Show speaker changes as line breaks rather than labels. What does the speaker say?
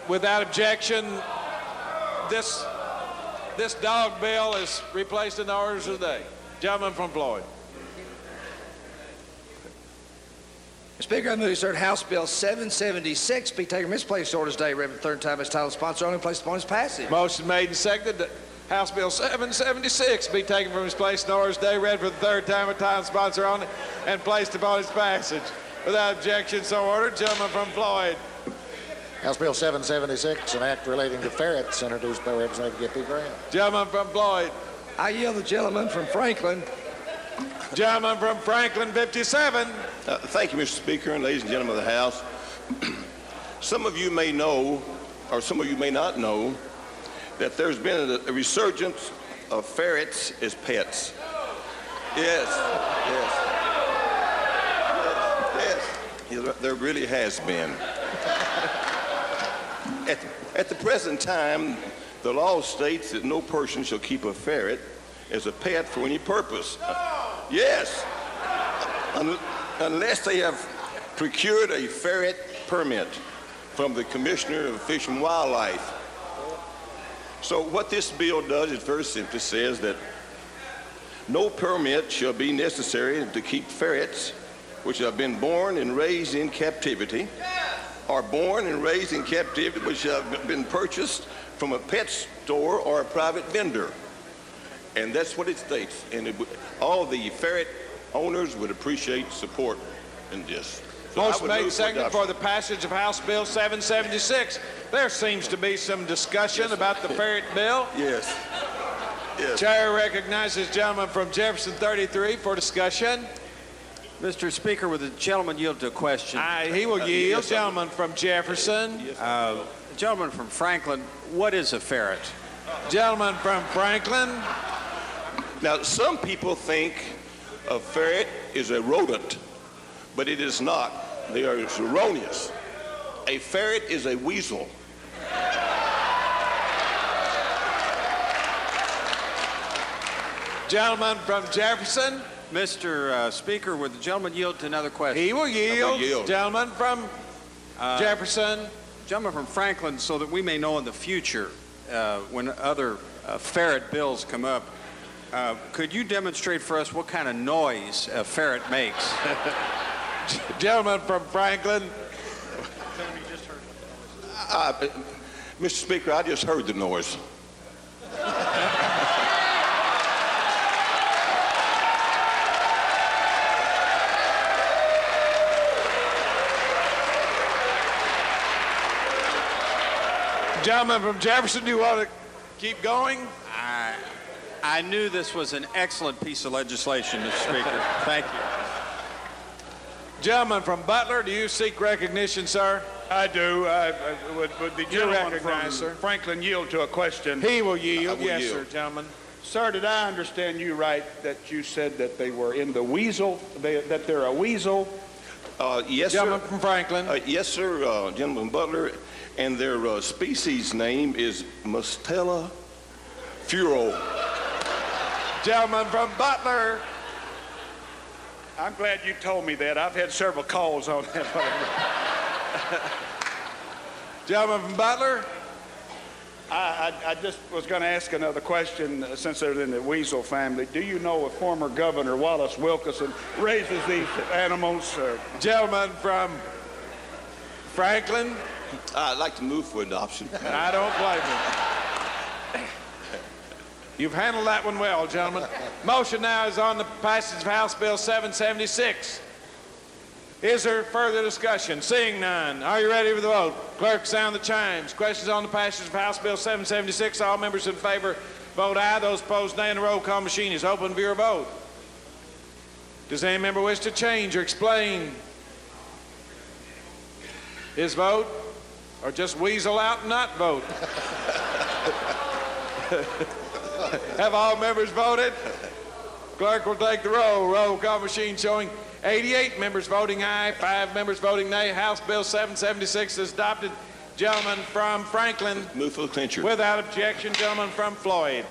Without objection, this dog bill is replaced in the orders of the day. Gentleman from Floyd.
Mr. Speaker, I move to House Bill 776 be taken from its place in orders today, read for the third time as title sponsor only, placed upon its passage.
Motion made and seconded that House Bill 776 be taken from its place in orders today, read for the third time as title sponsor only, and placed upon its passage. Without objection, so ordered. Gentleman from Floyd.
House Bill 776, an act relating to ferrets, introduced by Representative Gippy Graham.
Gentleman from Floyd.
I yield the gentleman from Franklin.
Gentleman from Franklin, 57.
Thank you, Mr. Speaker, and ladies and gentlemen of the House. Some of you may know, or some of you may not know, that there's been a resurgence of ferrets as pets. Yes. There really has been. At the present time, the law states that no person shall keep a ferret as a pet for any purpose. Yes, unless they have procured a ferret permit from the Commissioner of Fish and Wildlife. So what this bill does is very simply says that no permit shall be necessary to keep ferrets which have been born and raised in captivity, or born and raised in captivity which have been purchased from a pet store or a private vendor. And that's what it states. And all the ferret owners would appreciate support in this. So
motion made second for the passage of House Bill 776. There seems to be some discussion about the ferret bill.
Yes.
Chair recognizes gentleman from Jefferson 33 for discussion.
Mr. Speaker, will the gentleman yield to a question?
He will yield. Yes, gentleman from Jefferson.
Gentleman from Franklin, what is a ferret?
Gentleman from Franklin.
Now, some people think a ferret is a rodent, but it is not. They are erroneous. A ferret is a weasel.
Gentleman from Jefferson.
Mr. Speaker, would the gentleman yield to another question?
He will yield. Gentleman from Jefferson.
Gentleman from Franklin, so that we may know in the future when other ferret bills come up, could you demonstrate for us what kind of noise a ferret makes?
Gentleman from Franklin.
Mr. Speaker, I just heard the noise.
Gentleman from Jefferson, do you want to keep going?
I knew this was an excellent piece of legislation, Mr. Speaker. Thank you.
Gentleman from Butler, do you seek recognition, sir?
I do. Would the gentleman from Franklin yield to a question?
He will yield. Yes, sir, gentleman.
Sir, did I understand you right that you said that they were in the weasel, that they're a weasel?
Yes,
gentleman
sir.
from Franklin.
Yes, sir, gentleman Butler. And their species name is Mustela furo.
Gentleman from Butler.
I'm glad you told me that. I've had several calls on that.
Gentleman from Butler.
I just was going to ask another question since they're in the weasel family. Do you know if former Governor Wallace Wilkerson raises these animals?
Gentleman from Franklin.
I'd like to move for adoption.
I don't blame you. You've handled that one well, gentlemen. Motion now is on the passage of House Bill 776. Is there further discussion? Seeing none, are you ready for the vote? Clerk, sound the chimes. Questions on the passage of House Bill 776. All members in favor vote aye. Those opposed, nay, and the roll call machine is open for your vote. Does any member wish to change or explain his vote? Or just weasel out and not vote? Have all members voted? Clerk will take the roll. Roll call machine showing 88 members voting aye, 5 members voting nay. House Bill 776 is adopted. Gentleman from Franklin.
Move for the clincher.
Without objection, gentleman from Floyd.